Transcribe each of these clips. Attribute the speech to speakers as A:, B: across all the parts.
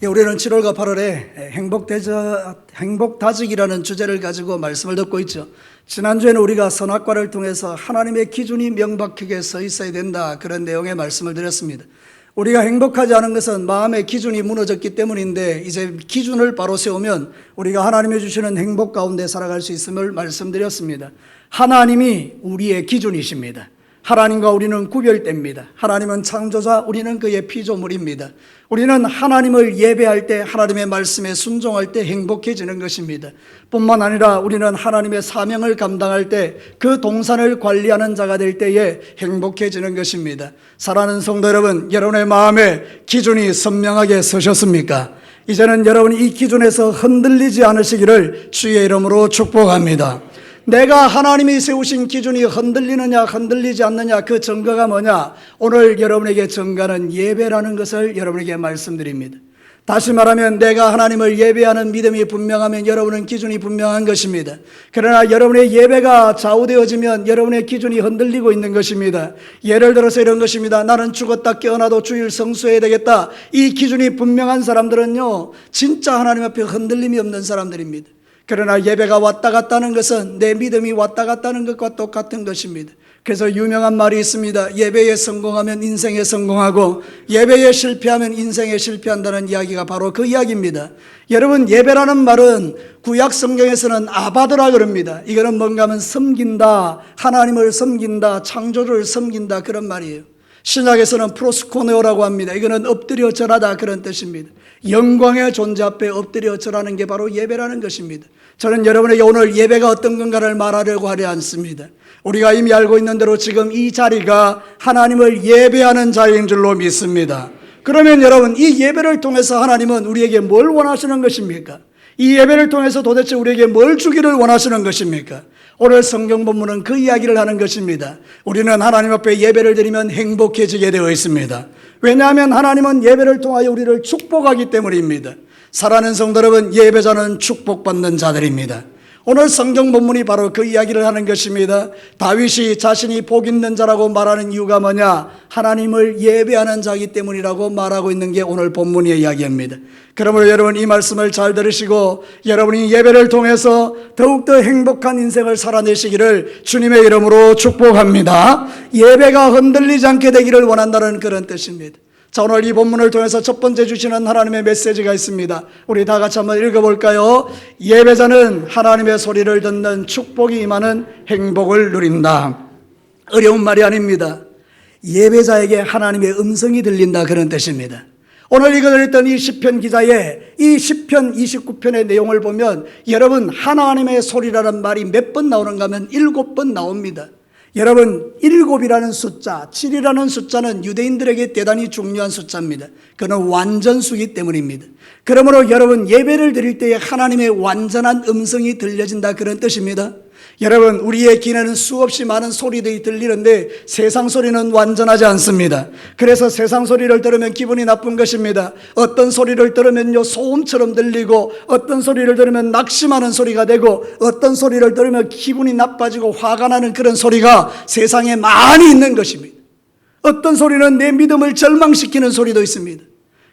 A: 우리는 7월과 8월에 행복다지기라는 주제를 가지고 말씀을 듣고 있죠. 지난주에는 우리가 선악과를 통해서 하나님의 기준이 명백하게 서 있어야 된다, 그런 내용의 말씀을 드렸습니다. 우리가 행복하지 않은 것은 마음의 기준이 무너졌기 때문인데, 이제 기준을 바로 세우면 우리가 하나님이 주시는 행복 가운데 살아갈 수 있음을 말씀드렸습니다. 하나님이 우리의 기준이십니다. 하나님과 우리는 구별됩니다. 하나님은 창조자, 우리는 그의 피조물입니다. 우리는 하나님을 예배할 때, 하나님의 말씀에 순종할 때 행복해지는 것입니다. 뿐만 아니라 우리는 하나님의 사명을 감당할 때, 그 동산을 관리하는 자가 될 때에 행복해지는 것입니다. 사랑하는 성도 여러분, 여러분의 마음에 기준이 선명하게 서셨습니까? 이제는 여러분이 이 기준에서 흔들리지 않으시기를 주의 이름으로 축복합니다. 내가 하나님이 세우신 기준이 흔들리느냐 흔들리지 않느냐, 그 증거가 뭐냐? 오늘 여러분에게 증거는 예배라는 것을 여러분에게 말씀드립니다. 다시 말하면 내가 하나님을 예배하는 믿음이 분명하면 여러분은 기준이 분명한 것입니다. 그러나 여러분의 예배가 좌우되어지면 여러분의 기준이 흔들리고 있는 것입니다. 예를 들어서 이런 것입니다. 나는 죽었다 깨어나도 주일 성수해야 되겠다, 이 기준이 분명한 사람들은요, 진짜 하나님 앞에 흔들림이 없는 사람들입니다. 그러나 예배가 왔다 갔다 하는 것은 내 믿음이 왔다 갔다 하는 것과 똑같은 것입니다. 그래서 유명한 말이 있습니다. 예배에 성공하면 인생에 성공하고 예배에 실패하면 인생에 실패한다는 이야기가 바로 그 이야기입니다. 여러분, 예배라는 말은 구약 성경에서는 아바드라 그럽니다. 이거는 뭔가 하면 섬긴다, 하나님을 섬긴다, 창조주를 섬긴다, 그런 말이에요. 신약에서는 프로스코네오라고 합니다. 이거는 엎드려 절하다, 그런 뜻입니다. 영광의 존재 앞에 엎드려 절하는 게 바로 예배라는 것입니다. 저는 여러분에게 오늘 예배가 어떤 건가를 말하려고 하지 않습니다. 우리가 이미 알고 있는 대로 지금 이 자리가 하나님을 예배하는 자리인 줄로 믿습니다. 그러면 여러분, 이 예배를 통해서 하나님은 우리에게 뭘 원하시는 것입니까? 이 예배를 통해서 도대체 우리에게 뭘 주기를 원하시는 것입니까? 오늘 성경 본문은 그 이야기를 하는 것입니다. 우리는 하나님 앞에 예배를 드리면 행복해지게 되어 있습니다. 왜냐하면 하나님은 예배를 통하여 우리를 축복하기 때문입니다. 사랑하는 성도 여러분, 예배자는 축복받는 자들입니다. 오늘 성경 본문이 바로 그 이야기를 하는 것입니다. 다윗이 자신이 복 있는 자라고 말하는 이유가 뭐냐? 하나님을 예배하는 자이기 때문이라고 말하고 있는 게 오늘 본문의 이야기입니다. 그러므로 여러분, 이 말씀을 잘 들으시고 여러분이 예배를 통해서 더욱더 행복한 인생을 살아내시기를 주님의 이름으로 축복합니다. 예배가 흔들리지 않게 되기를 원한다는 그런 뜻입니다. 자, 오늘 이 본문을 통해서 첫 번째 주시는 하나님의 메시지가 있습니다. 우리 다 같이 한번 읽어볼까요? 예배자는 하나님의 소리를 듣는 축복이 임하는 행복을 누린다. 어려운 말이 아닙니다. 예배자에게 하나님의 음성이 들린다, 그런 뜻입니다. 오늘 읽어드렸던 이 시편 기자의 이 시편 29편의 내용을 보면 여러분, 하나님의 소리라는 말이 몇 번 나오는가 하면 7번 나옵니다. 여러분, 7이라는 숫자, 7이라는 숫자는 유대인들에게 대단히 중요한 숫자입니다. 그는 완전수이기 때문입니다. 그러므로 여러분, 예배를 드릴 때에 하나님의 완전한 음성이 들려진다, 그런 뜻입니다. 여러분, 우리의 귀에는 수없이 많은 소리들이 들리는데 세상 소리는 완전하지 않습니다. 그래서 세상 소리를 들으면 기분이 나쁜 것입니다. 어떤 소리를 들으면요, 소음처럼 들리고, 어떤 소리를 들으면 낙심하는 소리가 되고, 어떤 소리를 들으면 기분이 나빠지고 화가 나는 그런 소리가 세상에 많이 있는 것입니다. 어떤 소리는 내 믿음을 절망시키는 소리도 있습니다.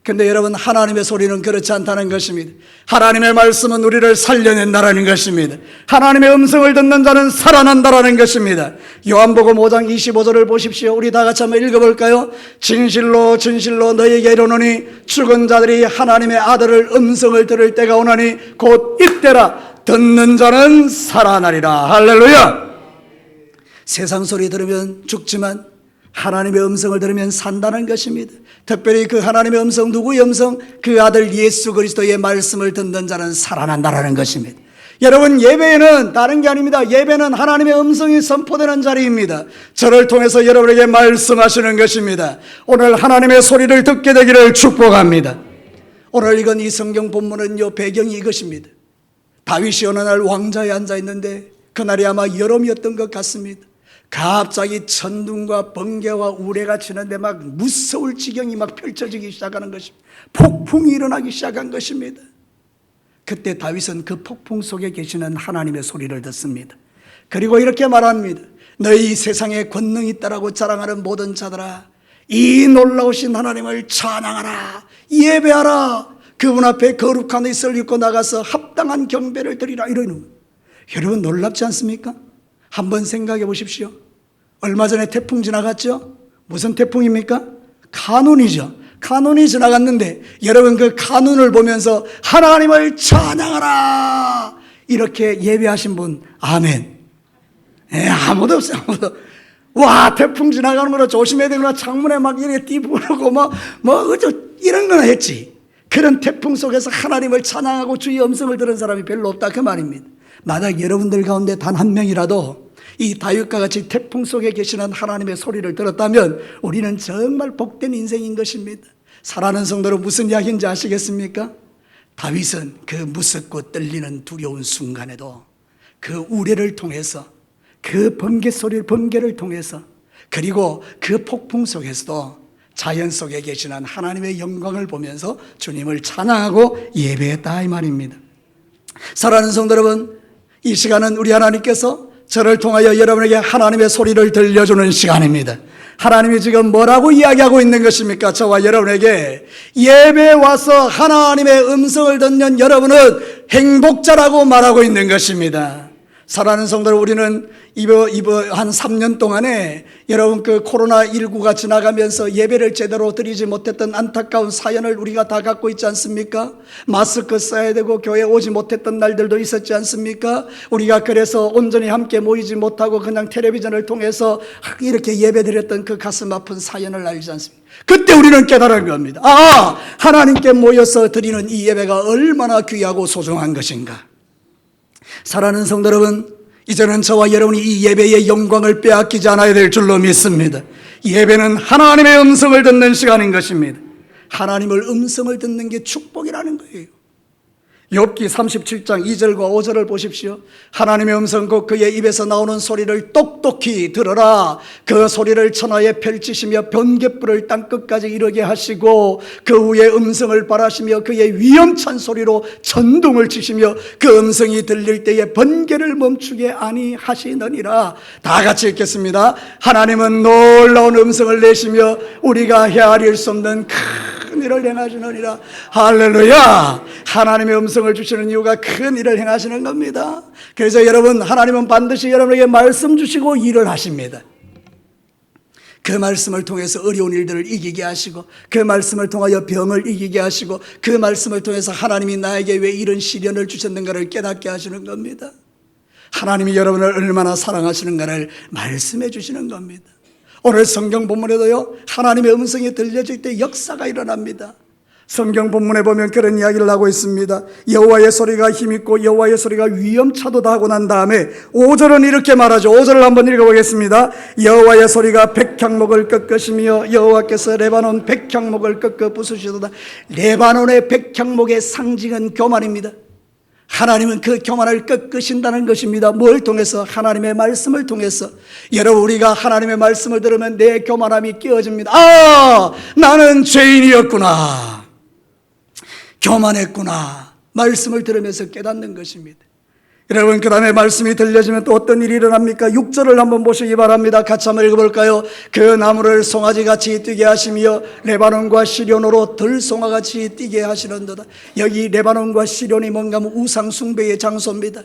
A: 근데 여러분, 하나님의 소리는 그렇지 않다는 것입니다. 하나님의 말씀은 우리를 살려낸다라는 것입니다. 하나님의 음성을 듣는 자는 살아난다라는 것입니다. 요한복음 5장 25절을 보십시오. 우리 다 같이 한번 읽어볼까요? 진실로 진실로 너희에게 이르노니 죽은 자들이 하나님의 아들을 음성을 들을 때가 오나니 곧 이때라. 듣는 자는 살아나리라. 할렐루야. 세상 소리 들으면 죽지만 하나님의 음성을 들으면 산다는 것입니다. 특별히 그 하나님의 음성, 누구의 음성? 그 아들 예수 그리스도의 말씀을 듣는 자는 살아난다라는 것입니다. 여러분, 예배는 다른 게 아닙니다. 예배는 하나님의 음성이 선포되는 자리입니다. 저를 통해서 여러분에게 말씀하시는 것입니다. 오늘 하나님의 소리를 듣게 되기를 축복합니다. 오늘 읽은 이 성경 본문은요, 배경이 이것입니다. 다윗이 어느 날 왕좌에 앉아 있는데 그날이 아마 여름이었던 것 같습니다. 갑자기 천둥과 번개와 우레가 치는데 막 무서울 지경이 막 펼쳐지기 시작하는 것입니다. 폭풍이 일어나기 시작한 것입니다. 그때 다윗은 그 폭풍 속에 계시는 하나님의 소리를 듣습니다. 그리고 이렇게 말합니다. 너희 세상에 권능이 있다라고 자랑하는 모든 자들아, 이 놀라우신 하나님을 찬양하라, 예배하라. 그분 앞에 거룩한 옷을 입고 나가서 합당한 경배를 드리라 이러는 거예요. 여러분 놀랍지 않습니까? 한번 생각해 보십시오. 얼마 전에 태풍 지나갔죠? 무슨 태풍입니까? 카눈이죠. 카눈이 지나갔는데 여러분 그 카눈을 보면서 하나님을 찬양하라 이렇게 예배하신 분 아멘. 아무도 없어요. 아무도. 와 태풍 지나가는 거라 조심해야 되구나. 창문에 막 이렇게 띠부르고 뭐 어쩌 이런 거나 했지. 그런 태풍 속에서 하나님을 찬양하고 주의 음성을 들은 사람이 별로 없다 그 말입니다. 만약 여러분들 가운데 단 한 명이라도 이 다윗과 같이 태풍 속에 계시는 하나님의 소리를 들었다면 우리는 정말 복된 인생인 것입니다. 사랑하는 성도로 무슨 이야기인지 아시겠습니까? 다윗은 그 무섭고 떨리는 두려운 순간에도 그 우레를 통해서 그 번개를 통해서 그리고 그 폭풍 속에서도 자연 속에 계시는 하나님의 영광을 보면서 주님을 찬양하고 예배했다 이 말입니다. 사랑하는 성도 여러분, 이 시간은 우리 하나님께서 저를 통하여 여러분에게 하나님의 소리를 들려주는 시간입니다. 하나님이 지금 뭐라고 이야기하고 있는 것입니까? 저와 여러분에게 예배에 와서 하나님의 음성을 듣는 여러분은 행복자라고 말하고 있는 것입니다. 사랑하는 성도들, 우리는 이번 한 3년 동안에 여러분 그 코로나19가 지나가면서 예배를 제대로 드리지 못했던 안타까운 사연을 우리가 다 갖고 있지 않습니까? 마스크 써야 되고 교회 오지 못했던 날들도 있었지 않습니까? 우리가 그래서 온전히 함께 모이지 못하고 그냥 텔레비전을 통해서 이렇게 예배 드렸던 그 가슴 아픈 사연을 알지 않습니까? 그때 우리는 깨달은 겁니다. 하나님께 모여서 드리는 이 예배가 얼마나 귀하고 소중한 것인가. 사랑하는 성도 여러분, 이제는 저와 여러분이 이 예배의 영광을 빼앗기지 않아야 될 줄로 믿습니다. 예배는 하나님의 음성을 듣는 시간인 것입니다. 하나님을 음성을 듣는 게 축복이라는 거예요. 욥기 37장 2절과 5절을 보십시오. 하나님의 음성 곧 그의 입에서 나오는 소리를 똑똑히 들어라. 그 소리를 천하에 펼치시며 번갯불을 땅끝까지 이르게 하시고 그 후에 음성을 바라시며 그의 위엄찬 소리로 천둥을 치시며 그 음성이 들릴 때에 번개를 멈추게 아니하시느니라. 다 같이 읽겠습니다. 하나님은 놀라운 음성을 내시며 우리가 헤아릴 수 없는 큰 일을 행하시느니라. 할렐루야. 하나님의 음성을 주시는 이유가 큰 일을 행하시는 겁니다. 그래서 여러분, 하나님은 반드시 여러분에게 말씀 주시고 일을 하십니다. 그 말씀을 통해서 어려운 일들을 이기게 하시고 그 말씀을 통하여 병을 이기게 하시고 그 말씀을 통해서 하나님이 나에게 왜 이런 시련을 주셨는가를 깨닫게 하시는 겁니다. 하나님이 여러분을 얼마나 사랑하시는가를 말씀해 주시는 겁니다. 오늘 성경 본문에도요, 하나님의 음성이 들려질 때 역사가 일어납니다. 성경 본문에 보면 그런 이야기를 하고 있습니다. 여호와의 소리가 힘있고 여호와의 소리가 위엄차도다 하고 난 다음에 5절은 이렇게 말하죠. 5절을 한번 읽어보겠습니다. 여호와의 소리가 백향목을 꺾으시며 여호와께서 레바논 백향목을 꺾어 부수시도다. 레바논의 백향목의 상징은 교만입니다. 하나님은 그 교만을 꺾으신다는 것입니다. 뭘 통해서? 하나님의 말씀을 통해서. 여러분, 우리가 하나님의 말씀을 들으면 내 교만함이 깨어집니다. 나는 죄인이었구나, 교만했구나, 말씀을 들으면서 깨닫는 것입니다. 여러분, 그 다음에 말씀이 들려지면 또 어떤 일이 일어납니까? 6절을 한번 보시기 바랍니다. 같이 한번 읽어볼까요? 그 나무를 송아지같이 뛰게 하시며 레바논과 시련으로 들송아같이 뛰게 하시는도다. 여기 레바논과 시련이 뭔가 하면 우상숭배의 장소입니다.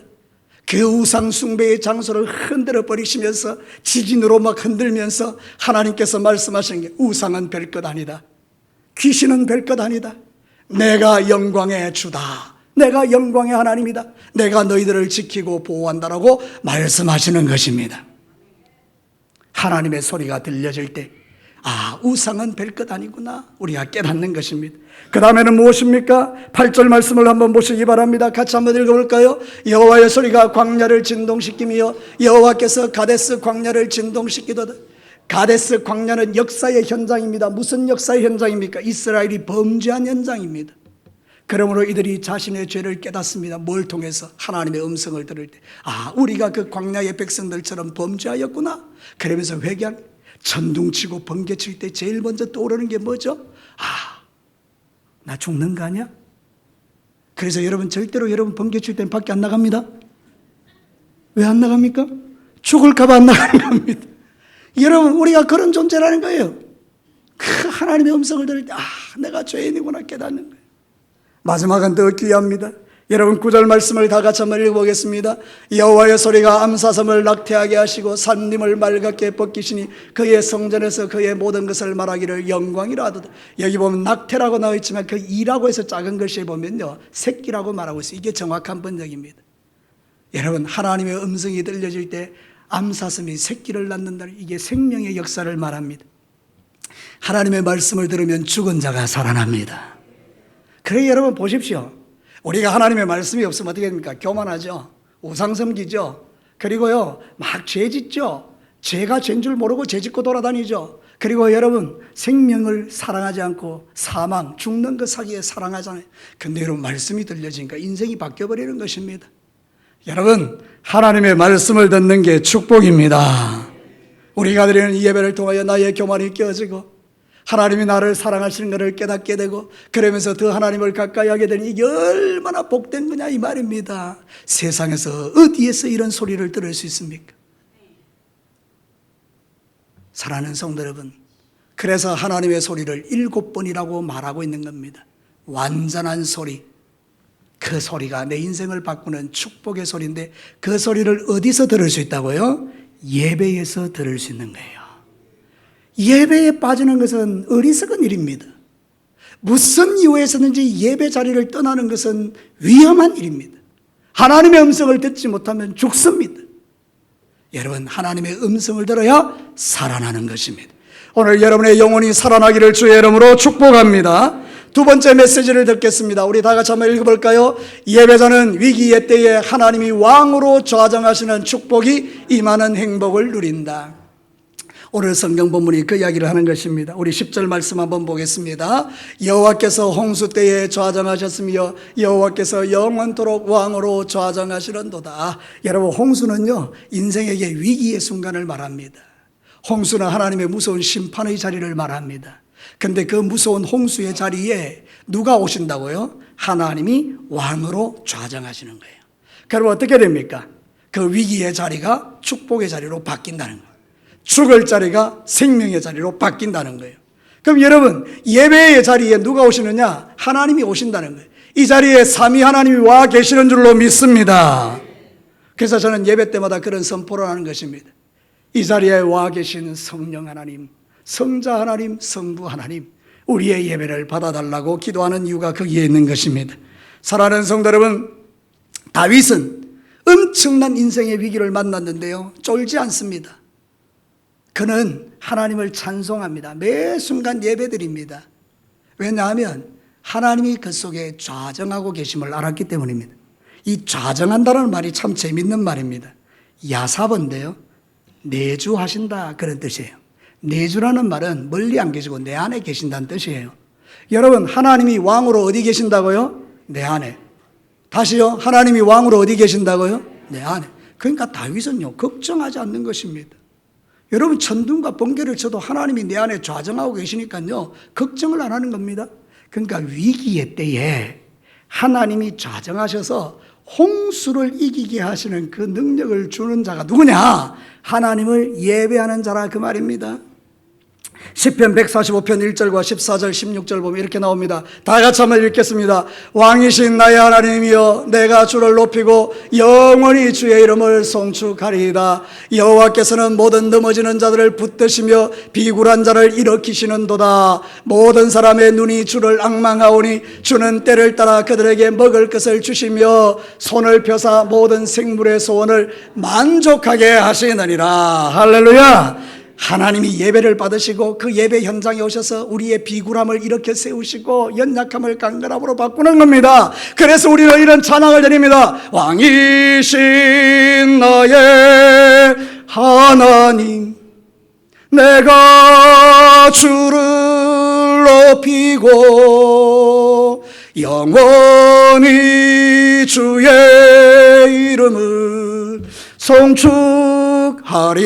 A: 그 우상숭배의 장소를 흔들어 버리시면서 지진으로 막 흔들면서 하나님께서 말씀하시는 게 우상은 별것 아니다, 귀신은 별것 아니다, 내가 영광의 주다, 내가 영광의 하나님이다, 내가 너희들을 지키고 보호한다라고 말씀하시는 것입니다. 하나님의 소리가 들려질 때 우상은 별것 아니구나, 우리가 깨닫는 것입니다. 그 다음에는 무엇입니까? 8절 말씀을 한번 보시기 바랍니다. 같이 한번 읽어볼까요? 여호와의 소리가 광야를 진동시키며 여호와께서 가데스 광야를 진동시키도다. 가데스 광야는 역사의 현장입니다. 무슨 역사의 현장입니까? 이스라엘이 범죄한 현장입니다. 그러므로 이들이 자신의 죄를 깨닫습니다. 뭘 통해서? 하나님의 음성을 들을 때 우리가 그 광야의 백성들처럼 범죄하였구나, 그러면서 회개한, 천둥치고 번개칠 때 제일 먼저 떠오르는 게 뭐죠? 나 죽는 거 아니야? 그래서 여러분, 절대로 여러분 번개칠 때는 밖에 안 나갑니다. 왜 안 나갑니까? 죽을까 봐 안 나가는 겁니다. 여러분, 우리가 그런 존재라는 거예요. 그 하나님의 음성을 들을 때 내가 죄인이구나 깨닫는 거예요. 마지막은 더 귀합니다. 여러분 9절 말씀을 다 같이 한번 읽어보겠습니다. 여호와의 소리가 암사섬을 낙태하게 하시고 산림을 맑게 벗기시니 그의 성전에서 그의 모든 것을 말하기를 영광이라 하도다. 여기 보면 낙태라고 나와 있지만 그 이라고 해서 작은 글씨에 보면요 새끼라고 말하고 있어요. 이게 정확한 번역입니다. 여러분 하나님의 음성이 들려질 때 암사섬이 새끼를 낳는다. 이게 생명의 역사를 말합니다. 하나님의 말씀을 들으면 죽은 자가 살아납니다. 그래 여러분 보십시오. 우리가 하나님의 말씀이 없으면 어떻게 됩니까? 교만하죠. 우상섬기죠. 그리고요 막 죄짓죠. 죄가 죄인 줄 모르고 죄짓고 돌아다니죠. 그리고 여러분 생명을 사랑하지 않고 사망, 죽는 것 사기에 사랑하잖아요. 근데 여러분 말씀이 들려지니까 인생이 바뀌어버리는 것입니다. 여러분 하나님의 말씀을 듣는 게 축복입니다. 우리가 드리는 이 예배를 통하여 나의 교만이 깨어지고 하나님이 나를 사랑하시는 것을 깨닫게 되고 그러면서 더 하나님을 가까이 하게 되니 이게 얼마나 복된 거냐 이 말입니다. 세상에서 어디에서 이런 소리를 들을 수 있습니까? 사랑하는 성도 여러분, 그래서 하나님의 소리를 7번이라고 말하고 있는 겁니다. 완전한 소리, 그 소리가 내 인생을 바꾸는 축복의 소리인데 그 소리를 어디서 들을 수 있다고요? 예배에서 들을 수 있는 거예요. 예배에 빠지는 것은 어리석은 일입니다. 무슨 이유에서든지 예배 자리를 떠나는 것은 위험한 일입니다. 하나님의 음성을 듣지 못하면 죽습니다. 여러분 하나님의 음성을 들어야 살아나는 것입니다. 오늘 여러분의 영혼이 살아나기를 주의 이름으로 축복합니다. 두 번째 메시지를 듣겠습니다. 우리 다 같이 한번 읽어볼까요? 예배자는 위기의 때에 하나님이 왕으로 좌정하시는 축복이 임하는 행복을 누린다. 오늘 성경 본문이 그 이야기를 하는 것입니다. 우리 10절 말씀 한번 보겠습니다. 여호와께서 홍수 때에 좌정하셨으며 여호와께서 영원토록 왕으로 좌정하시는도다. 여러분 홍수는요 인생에게 위기의 순간을 말합니다. 홍수는 하나님의 무서운 심판의 자리를 말합니다. 근데 그 무서운 홍수의 자리에 누가 오신다고요? 하나님이 왕으로 좌정하시는 거예요. 그럼 어떻게 됩니까? 그 위기의 자리가 축복의 자리로 바뀐다는 거예요. 죽을 자리가 생명의 자리로 바뀐다는 거예요. 그럼 여러분 예배의 자리에 누가 오시느냐? 하나님이 오신다는 거예요. 이 자리에 삼위 하나님이 와 계시는 줄로 믿습니다. 그래서 저는 예배 때마다 그런 선포를 하는 것입니다. 이 자리에 와 계신 성령 하나님, 성자 하나님, 성부 하나님, 우리의 예배를 받아달라고 기도하는 이유가 거기에 있는 것입니다. 사랑하는 성도 여러분, 다윗은 엄청난 인생의 위기를 만났는데요 쫄지 않습니다. 그는 하나님을 찬송합니다. 매 순간 예배드립니다. 왜냐하면 하나님이 그 속에 좌정하고 계심을 알았기 때문입니다. 이 좌정한다는 말이 참 재밌는 말입니다. 야사본데요 내주하신다 그런 뜻이에요. 내주라는 말은 멀리 안 계시고 내 안에 계신다는 뜻이에요. 여러분 하나님이 왕으로 어디 계신다고요? 내 안에. 다시요, 하나님이 왕으로 어디 계신다고요? 내 안에. 그러니까 다윗은요 걱정하지 않는 것입니다. 여러분 천둥과 번개를 쳐도 하나님이 내 안에 좌정하고 계시니까요 걱정을 안 하는 겁니다. 그러니까 위기의 때에 하나님이 좌정하셔서 홍수를 이기게 하시는 그 능력을 주는 자가 누구냐? 하나님을 예배하는 자라 그 말입니다. 시편 145편 1절과 14절 16절 보면 이렇게 나옵니다. 다 같이 한번 읽겠습니다. 왕이신 나의 하나님이여 내가 주를 높이고 영원히 주의 이름을 송축하리이다. 여호와께서는 모든 넘어지는 자들을 붙드시며 비굴한 자를 일으키시는도다. 모든 사람의 눈이 주를 앙망하오니 주는 때를 따라 그들에게 먹을 것을 주시며 손을 펴사 모든 생물의 소원을 만족하게 하시느니라. 할렐루야. 하나님이 예배를 받으시고 그 예배 현장에 오셔서 우리의 비굴함을 일으켜 세우시고 연약함을 강건함으로 바꾸는 겁니다. 그래서 우리는 이런 찬양을 드립니다. 왕이신 나의 하나님 내가 주를 높이고 영원히 주의 이름을 송축하리이다.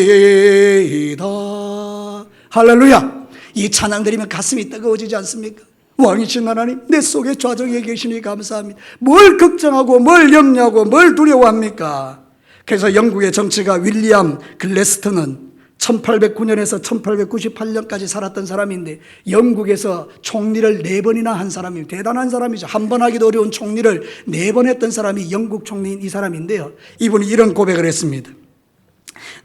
A: 할렐루야. 이 찬양 드리면 가슴이 뜨거워지지 않습니까? 왕이신 하나님 내 속에 좌정해 계시니 감사합니다. 뭘 걱정하고 뭘 염려하고 뭘 두려워합니까? 그래서 영국의 정치가 윌리엄 글래스턴은 1809년에서 1898년까지 살았던 사람인데 영국에서 총리를 4번이나 한 사람이 대단한 사람이죠. 한 번 하기도 어려운 총리를 4번 했던 사람이 영국 총리인 이 사람인데요. 이분이 이런 고백을 했습니다.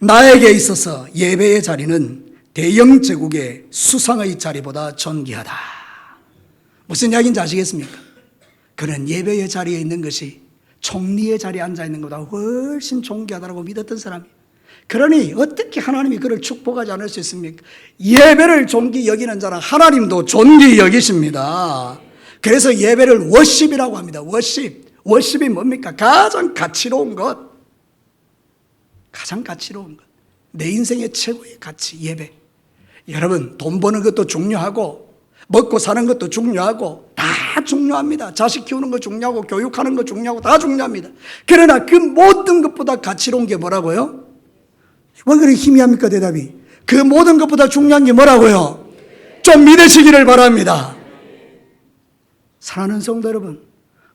A: 나에게 있어서 예배의 자리는 대영 제국의 수상의 자리보다 존귀하다. 무슨 이야기인지 아시겠습니까? 그는 예배의 자리에 있는 것이 총리의 자리에 앉아 있는 것보다 훨씬 존귀하다고 믿었던 사람이에요. 그러니 어떻게 하나님이 그를 축복하지 않을 수 있습니까? 예배를 존귀 여기는 자는 하나님도 존귀 여기십니다. 그래서 예배를 워십이라고 합니다. 워십이 뭡니까? 가장 가치로운 것. 가장 가치로운 것. 내 인생의 최고의 가치, 예배. 여러분, 돈 버는 것도 중요하고 먹고 사는 것도 중요하고 다 중요합니다. 자식 키우는 거 중요하고 교육하는 거 중요하고 다 중요합니다. 그러나 그 모든 것보다 가치로운 게 뭐라고요? 왜 그렇게 희미합니까? 대답이. 그 모든 것보다 중요한 게 뭐라고요? 좀 믿으시기를 바랍니다. 사랑하는 성도 여러분,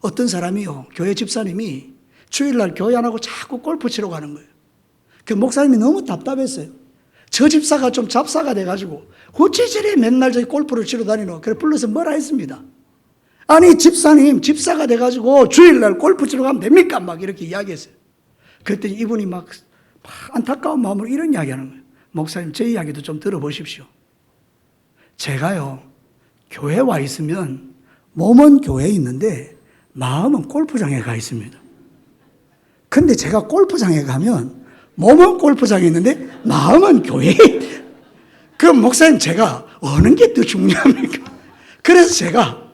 A: 어떤 사람이요, 교회 집사님이 주일날 교회 안 하고 자꾸 골프 치러 가는 거예요. 그 목사님이 너무 답답했어요. 저 집사가 좀 잡사가 돼가지고 어째 저래 맨날 저기 골프를 치러 다니노? 그래 불러서 뭐라 했습니다. 아니 집사님, 집사가 돼가지고 주일날 골프 치러 가면 됩니까? 막 이렇게 이야기했어요. 그랬더니 이분이 막 안타까운 마음으로 이런 이야기하는 거예요. 목사님, 제 이야기도 좀 들어보십시오. 제가요, 교회 와 있으면 몸은 교회에 있는데 마음은 골프장에 가 있습니다. 근데 제가 골프장에 가면 몸은 골프장에 있는데 마음은 교회에 있대요. 그럼 목사님, 제가 어느 게 더 중요합니까? 그래서 제가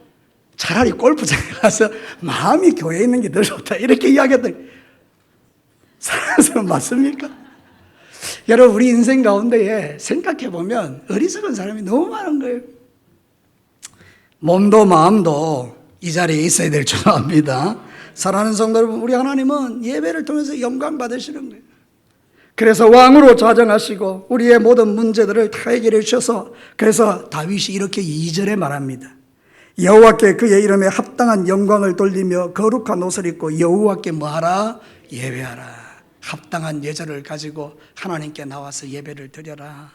A: 차라리 골프장에 가서 마음이 교회에 있는 게 더 좋다 이렇게 이야기했더니 사랑스러운 맞습니까? 여러분, 우리 인생 가운데에 생각해보면 어리석은 사람이 너무 많은 거예요. 몸도 마음도 이 자리에 있어야 될 줄 압니다. 사랑하는 성도 여러분, 우리 하나님은 예배를 통해서 영광 받으시는 거예요. 그래서 왕으로 자정하시고 우리의 모든 문제들을 다 해결해 주셔서, 그래서 다윗이 이렇게 2절에 말합니다. 여호와께 그의 이름에 합당한 영광을 돌리며 거룩한 옷을 입고 여호와께 뭐하라? 예배하라. 합당한 예절을 가지고 하나님께 나와서 예배를 드려라.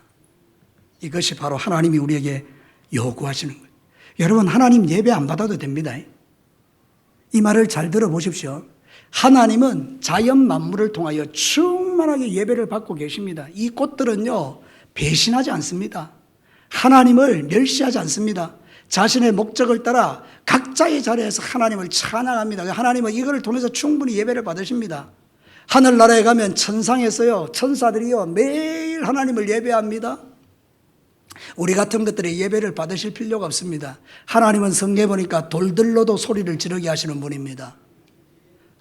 A: 이것이 바로 하나님이 우리에게 요구하시는 거예요. 여러분, 하나님 예배 안 받아도 됩니다. 이 말을 잘 들어보십시오. 하나님은 자연 만물을 통하여 충만하게 예배를 받고 계십니다. 이 꽃들은요, 배신하지 않습니다. 하나님을 멸시하지 않습니다. 자신의 목적을 따라 각자의 자리에서 하나님을 찬양합니다. 하나님은 이걸 통해서 충분히 예배를 받으십니다. 하늘나라에 가면 천상에서요, 천사들이요, 매일 하나님을 예배합니다. 우리 같은 것들이 예배를 받으실 필요가 없습니다. 하나님은 성경에 보니까 돌들로도 소리를 지르게 하시는 분입니다.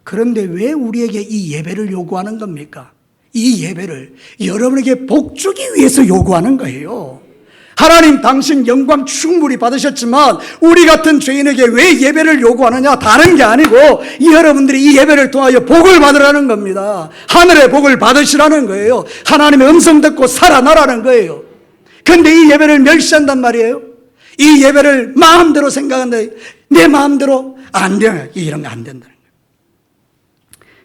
A: 그런데 왜 우리에게 이 예배를 요구하는 겁니까? 이 예배를 여러분에게 복 주기 위해서 요구하는 거예요. 하나님, 당신 영광 충분히 받으셨지만 우리 같은 죄인에게 왜 예배를 요구하느냐? 다른 게 아니고 여러분들이 이 예배를 통하여 복을 받으라는 겁니다. 하늘의 복을 받으시라는 거예요. 하나님의 음성 듣고 살아나라는 거예요. 그런데 이 예배를 멸시한단 말이에요. 이 예배를 마음대로 생각하는데 내 마음대로 안 돼. 이런 거 안 된다는 거예요.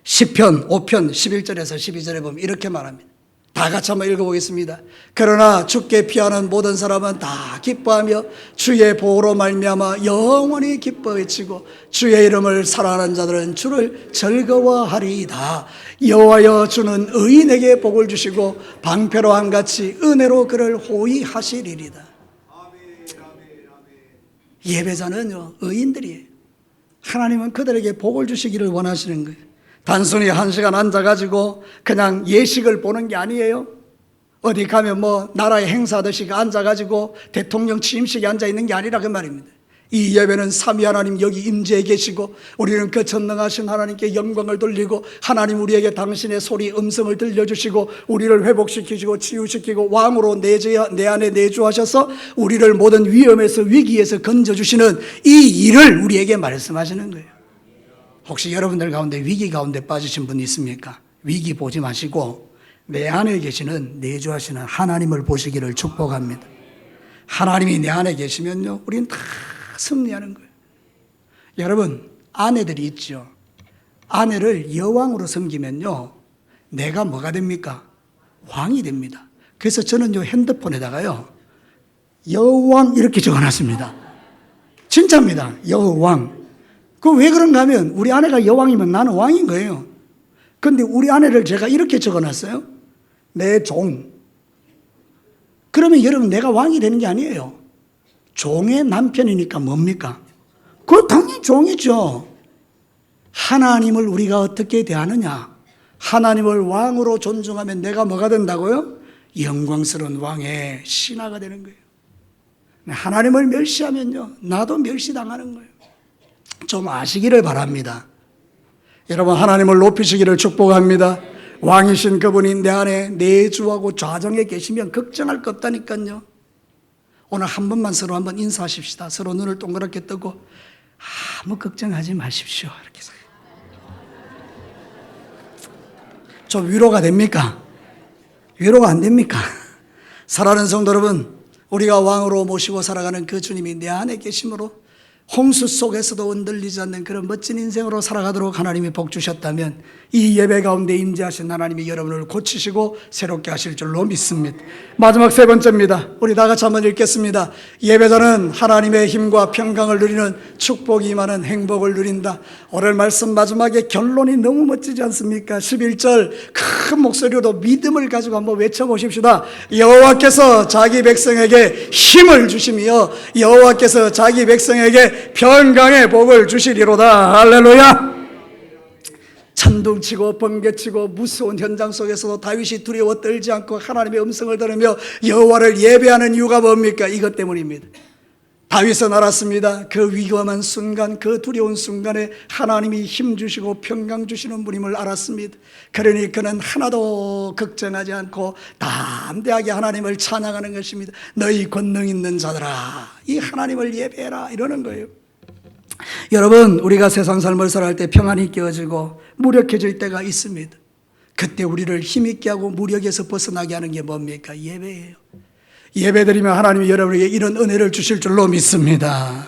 A: 시편 5편 11절에서 12절에 보면 이렇게 말합니다. 다 같이 한번 읽어보겠습니다. 그러나 주께 피하는 모든 사람은 다 기뻐하며 주의 보호로 말미암아 영원히 기뻐 외치고 주의 이름을 사랑하는 자들은 주를 즐거워하리이다. 여호와여, 주는 의인에게 복을 주시고 방패로 함같이 은혜로 그를 호위하시리이다. 예배자는요, 의인들이에요. 하나님은 그들에게 복을 주시기를 원하시는 거예요. 단순히 1시간 앉아가지고 그냥 예식을 보는 게 아니에요. 어디 가면 뭐 나라의 행사하듯이 앉아가지고 대통령 취임식에 앉아있는 게 아니라 그 말입니다. 이 예배는 삼위 하나님 여기 임재해 계시고 우리는 그 전능하신 하나님께 영광을 돌리고 하나님 우리에게 당신의 소리 음성을 들려주시고 우리를 회복시키시고 치유시키고 왕으로 내 안에 내주하셔서 우리를 모든 위험에서 위기에서 건져주시는 이 일을 우리에게 말씀하시는 거예요. 혹시 여러분들 가운데 위기 가운데 빠지신 분 있습니까? 위기 보지 마시고 내 안에 계시는 내주하시는 하나님을 보시기를 축복합니다. 하나님이 내 안에 계시면요, 우리는 다 승리하는 거예요. 여러분, 아내들이 있죠. 아내를 여왕으로 섬기면요, 내가 뭐가 됩니까? 왕이 됩니다. 그래서 저는 요 핸드폰에다가요, 여왕 이렇게 적어놨습니다. 진짜입니다. 여왕. 그 왜 그런가 하면 우리 아내가 여왕이면 나는 왕인 거예요. 근데 우리 아내를 제가 이렇게 적어놨어요. 내 종. 그러면 여러분, 내가 왕이 되는 게 아니에요. 종의 남편이니까 뭡니까? 그거 당연히 종이죠. 하나님을 우리가 어떻게 대하느냐? 하나님을 왕으로 존중하면 내가 뭐가 된다고요? 영광스러운 왕의 신하가 되는 거예요. 하나님을 멸시하면요, 나도 멸시당하는 거예요. 좀 아시기를 바랍니다. 여러분, 하나님을 높이시기를 축복합니다. 왕이신 그분이 내 안에 내주하고 좌정에 계시면 걱정할 거 없다니까요. 오늘 한 번만 서로 한번 인사하십시다. 서로 눈을 동그랗게 뜨고 아무 걱정하지 마십시오. 이렇게 좀 위로가 됩니까? 위로가 안 됩니까? 사랑하는 성도 여러분, 우리가 왕으로 모시고 살아가는 그 주님이 내 안에 계심으로 홍수 속에서도 흔들리지 않는 그런 멋진 인생으로 살아가도록 하나님이 복 주셨다면 이 예배 가운데 임재하신 하나님이 여러분을 고치시고 새롭게 하실 줄로 믿습니다. 마지막 세 번째입니다. 우리 다 같이 한번 읽겠습니다. 예배자는 하나님의 힘과 평강을 누리는 축복이 임하는 행복을 누린다. 오늘 말씀 마지막에 결론이 너무 멋지지 않습니까? 11절 큰 목소리로 믿음을 가지고 한번 외쳐보십시다. 여호와께서 자기 백성에게 힘을 주시며 여호와께서 자기 백성에게 평강의 복을 주시리로다. 할렐루야. 천둥치고 번개치고 무서운 현장 속에서도 다윗이 두려워 떨지 않고 하나님의 음성을 들으며 여호와를 예배하는 이유가 뭡니까? 이것 때문입니다. 다윗은 알았습니다. 그 위험한 순간, 그 두려운 순간에 하나님이 힘 주시고 평강 주시는 분임을 알았습니다. 그러니 그는 하나도 걱정하지 않고 담대하게 하나님을 찬양하는 것입니다. 너희 권능 있는 자들아, 이 하나님을 예배해라, 이러는 거예요. 여러분, 우리가 세상 삶을 살아갈 때 평안이 깨어지고 무력해질 때가 있습니다. 그때 우리를 힘있게 하고 무력에서 벗어나게 하는 게 뭡니까? 예배예요. 예배드리면 하나님이 여러분에게 이런 은혜를 주실 줄로 믿습니다.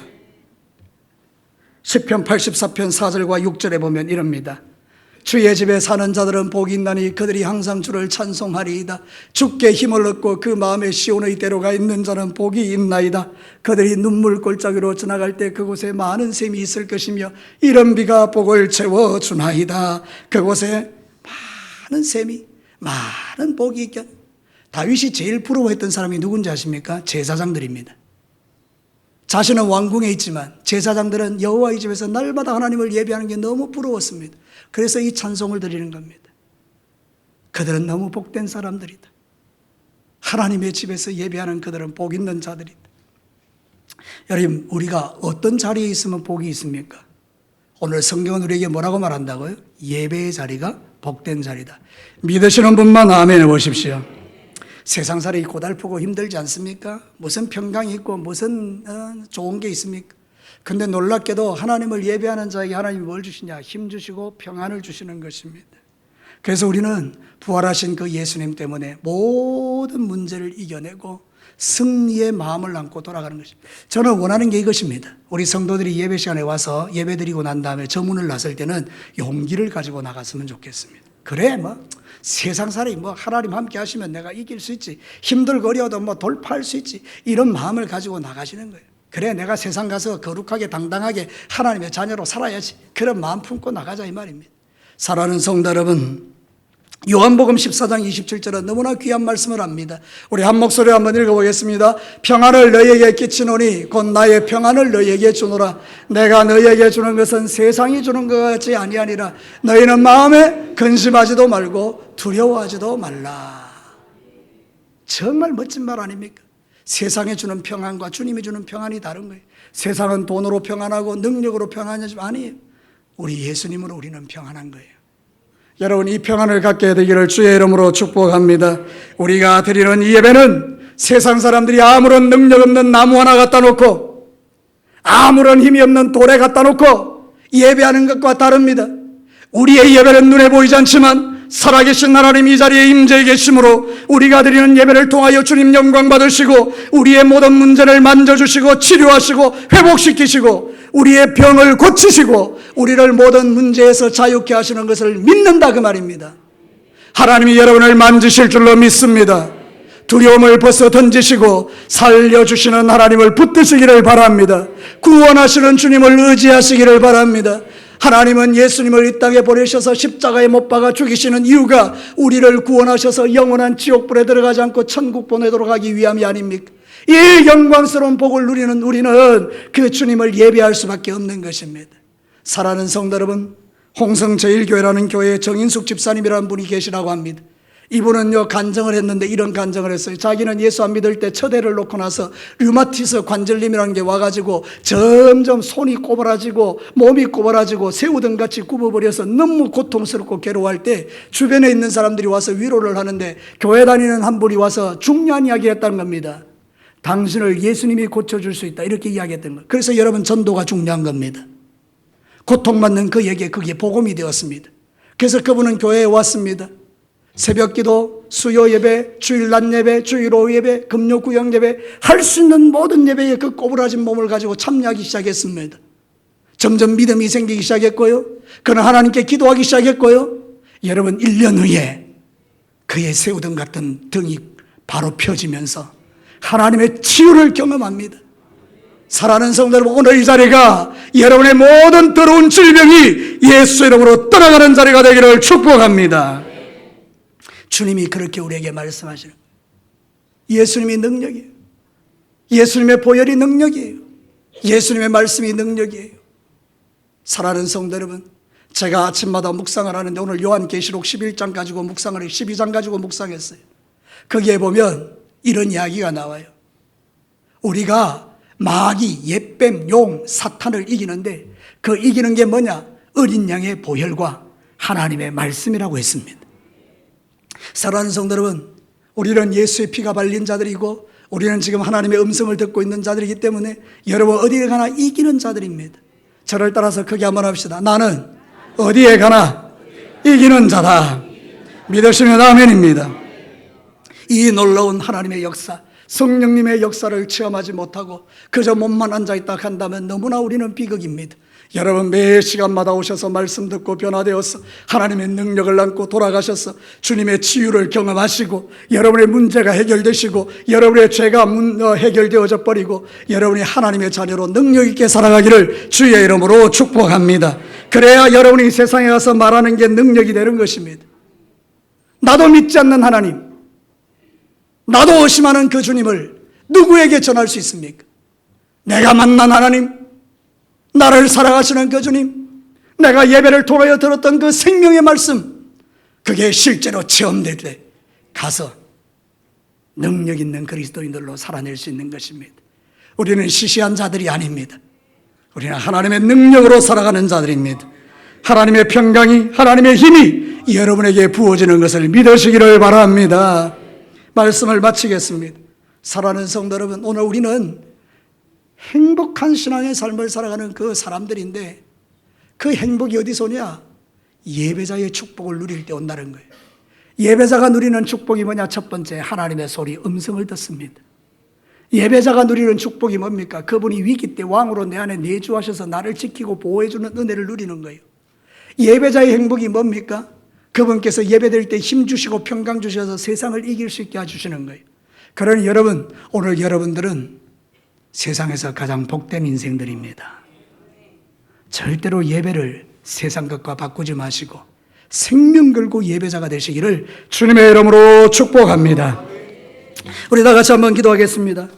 A: 시편 84편 4절과 6절에 보면 이럽니다. 주의 집에 사는 자들은 복이 있나니 그들이 항상 주를 찬송하리이다. 주께 힘을 얻고 그 마음에 시온의 대로가 있는 자는 복이 있나이다. 그들이 눈물 골짜기로 지나갈 때 그곳에 많은 샘이 있을 것이며 이런 비가 복을 채워주나이다. 그곳에 많은 샘이, 많은 복이 있겠. 다윗이 제일 부러워했던 사람이 누군지 아십니까? 제사장들입니다. 자신은 왕궁에 있지만 제사장들은 여호와의 집에서 날마다 하나님을 예배하는 게 너무 부러웠습니다. 그래서 이 찬송을 드리는 겁니다. 그들은 너무 복된 사람들이다. 하나님의 집에서 예배하는 그들은 복 있는 자들이다. 여러분, 우리가 어떤 자리에 있으면 복이 있습니까? 오늘 성경은 우리에게 뭐라고 말한다고요? 예배의 자리가 복된 자리다. 믿으시는 분만 아멘 해보십시오. 세상살이 고달프고 힘들지 않습니까? 무슨 평강이 있고 무슨 좋은 게 있습니까? 근데 놀랍게도 하나님을 예배하는 자에게 하나님이 뭘 주시냐? 힘 주시고 평안을 주시는 것입니다. 그래서 우리는 부활하신 그 예수님 때문에 모든 문제를 이겨내고 승리의 마음을 안고 돌아가는 것입니다. 저는 원하는 게 이것입니다. 우리 성도들이 예배 시간에 와서 예배 드리고 난 다음에 저 문을 나설 때는 용기를 가지고 나갔으면 좋겠습니다. 그래, 세상살이 하나님 함께 하시면 내가 이길 수 있지, 힘들고 어려워도 돌파할 수 있지, 이런 마음을 가지고 나가시는 거예요. 그래, 내가 세상 가서 거룩하게 당당하게 하나님의 자녀로 살아야지, 그런 마음 품고 나가자, 이 말입니다. 사랑하는 성도 여러분, 요한복음 14장 27절은 너무나 귀한 말씀을 합니다. 우리 한 목소리로 한번 읽어보겠습니다. 평안을 너희에게 끼치노니 곧 나의 평안을 너희에게 주노라. 내가 너희에게 주는 것은 세상이 주는 것 같이 아니하니라. 너희는 마음에 근심하지도 말고 두려워하지도 말라. 정말 멋진 말 아닙니까? 세상에 주는 평안과 주님이 주는 평안이 다른 거예요. 세상은 돈으로 평안하고 능력으로 평안하지만 아니에요. 우리 예수님으로 우리는 평안한 거예요. 여러분, 이 평안을 갖게 되기를 주의 이름으로 축복합니다. 우리가 드리는 이 예배는 세상 사람들이 아무런 능력 없는 나무 하나 갖다 놓고 아무런 힘이 없는 돌에 갖다 놓고 예배하는 것과 다릅니다. 우리의 예배는 눈에 보이지 않지만 살아계신 하나님 이 자리에 임재해 계심으로 우리가 드리는 예배를 통하여 주님 영광 받으시고 우리의 모든 문제를 만져주시고 치료하시고 회복시키시고 우리의 병을 고치시고 우리를 모든 문제에서 자유케 하시는 것을 믿는다, 그 말입니다. 하나님이 여러분을 만지실 줄로 믿습니다. 두려움을 벗어 던지시고 살려주시는 하나님을 붙드시기를 바랍니다. 구원하시는 주님을 의지하시기를 바랍니다. 하나님은 예수님을 이 땅에 보내셔서 십자가에 못 박아 죽이시는 이유가 우리를 구원하셔서 영원한 지옥불에 들어가지 않고 천국 보내도록 하기 위함이 아닙니까? 이 영광스러운 복을 누리는 우리는 그 주님을 예배할 수밖에 없는 것입니다. 사랑하는 성도 여러분, 홍성제일교회라는 교회에 정인숙 집사님이라는 분이 계시라고 합니다. 이분은요, 간증을 했는데 이런 간증을 했어요. 자기는 예수 안 믿을 때 첫애를 놓고 나서 류마티스 관절염이라는 게 와가지고 점점 손이 꼬부라지고 몸이 꼬부라지고 새우등같이 굽어버려서 너무 고통스럽고 괴로워할 때 주변에 있는 사람들이 와서 위로를 하는데 교회 다니는 한 분이 와서 중요한 이야기 했다는 겁니다. 당신을 예수님이 고쳐줄 수 있다, 이렇게 이야기했던 거예요. 그래서 여러분, 전도가 중요한 겁니다. 고통받는 그에게 그게 복음이 되었습니다. 그래서 그분은 교회에 왔습니다. 새벽기도, 수요 예배, 주일 낮 예배, 주일 오후 예배, 금요 구역 예배, 할 수 있는 모든 예배에 그 꼬부라진 몸을 가지고 참여하기 시작했습니다. 점점 믿음이 생기기 시작했고요. 그는 하나님께 기도하기 시작했고요. 여러분, 1년 후에 그의 새우등 같은 등이 바로 펴지면서 하나님의 치유를 경험합니다. 사랑하는 성도 여러분, 오늘 이 자리가 여러분의 모든 더러운 질병이 예수 이름으로 떠나가는 자리가 되기를 축복합니다. 주님이 그렇게 우리에게 말씀하시는 거예요. 예수님이 능력이에요. 예수님의 보혈이 능력이에요. 예수님의 말씀이 능력이에요. 사랑하는 성도 여러분, 제가 아침마다 묵상을 하는데 오늘 요한계시록 11장 가지고 묵상을 해요. 12장 가지고 묵상했어요. 거기에 보면 이런 이야기가 나와요. 우리가 마귀, 옛뱀, 용, 사탄을 이기는데 그 이기는 게 뭐냐? 어린 양의 보혈과 하나님의 말씀이라고 했습니다. 사랑하는 성도 여러분, 우리는 예수의 피가 발린 자들이고 우리는 지금 하나님의 음성을 듣고 있는 자들이기 때문에 여러분, 어디에 가나 이기는 자들입니다. 저를 따라서 크게 한번 합시다. 나는 어디에 가나 이기는 자다. 믿으시면 아멘입니다. 이 놀라운 하나님의 역사, 성령님의 역사를 체험하지 못하고 그저 몸만 앉아있다 한다면 너무나 우리는 비극입니다. 여러분, 매 시간마다 오셔서 말씀 듣고 변화되어서 하나님의 능력을 안고 돌아가셔서 주님의 치유를 경험하시고 여러분의 문제가 해결되시고 여러분의 죄가 해결되어져 버리고 여러분이 하나님의 자녀로 능력 있게 살아가기를 주의 이름으로 축복합니다. 그래야 여러분이 세상에 가서 말하는 게 능력이 되는 것입니다. 나도 믿지 않는 하나님, 나도 의심하는 그 주님을 누구에게 전할 수 있습니까? 내가 만난 하나님, 나를 사랑하시는 그 주님, 내가 예배를 통하여 들었던 그 생명의 말씀, 그게 실제로 체험될 때 가서 능력 있는 그리스도인들로 살아낼 수 있는 것입니다. 우리는 시시한 자들이 아닙니다. 우리는 하나님의 능력으로 살아가는 자들입니다. 하나님의 평강이, 하나님의 힘이 여러분에게 부어지는 것을 믿으시기를 바랍니다. 말씀을 마치겠습니다. 사랑하는 성도 여러분, 오늘 우리는 행복한 신앙의 삶을 살아가는 그 사람들인데 그 행복이 어디서 오냐? 예배자의 축복을 누릴 때 온다는 거예요. 예배자가 누리는 축복이 뭐냐? 첫 번째, 하나님의 소리, 음성을 듣습니다. 예배자가 누리는 축복이 뭡니까? 그분이 위기 때 왕으로 내 안에 내주하셔서 나를 지키고 보호해주는 은혜를 누리는 거예요. 예배자의 행복이 뭡니까? 그분께서 예배될 때 힘 주시고 평강 주셔서 세상을 이길 수 있게 해주시는 거예요. 그러니 여러분, 오늘 여러분들은 세상에서 가장 복된 인생들입니다. 절대로 예배를 세상 것과 바꾸지 마시고 생명 걸고 예배자가 되시기를 주님의 이름으로 축복합니다. 우리 다 같이 한번 기도하겠습니다.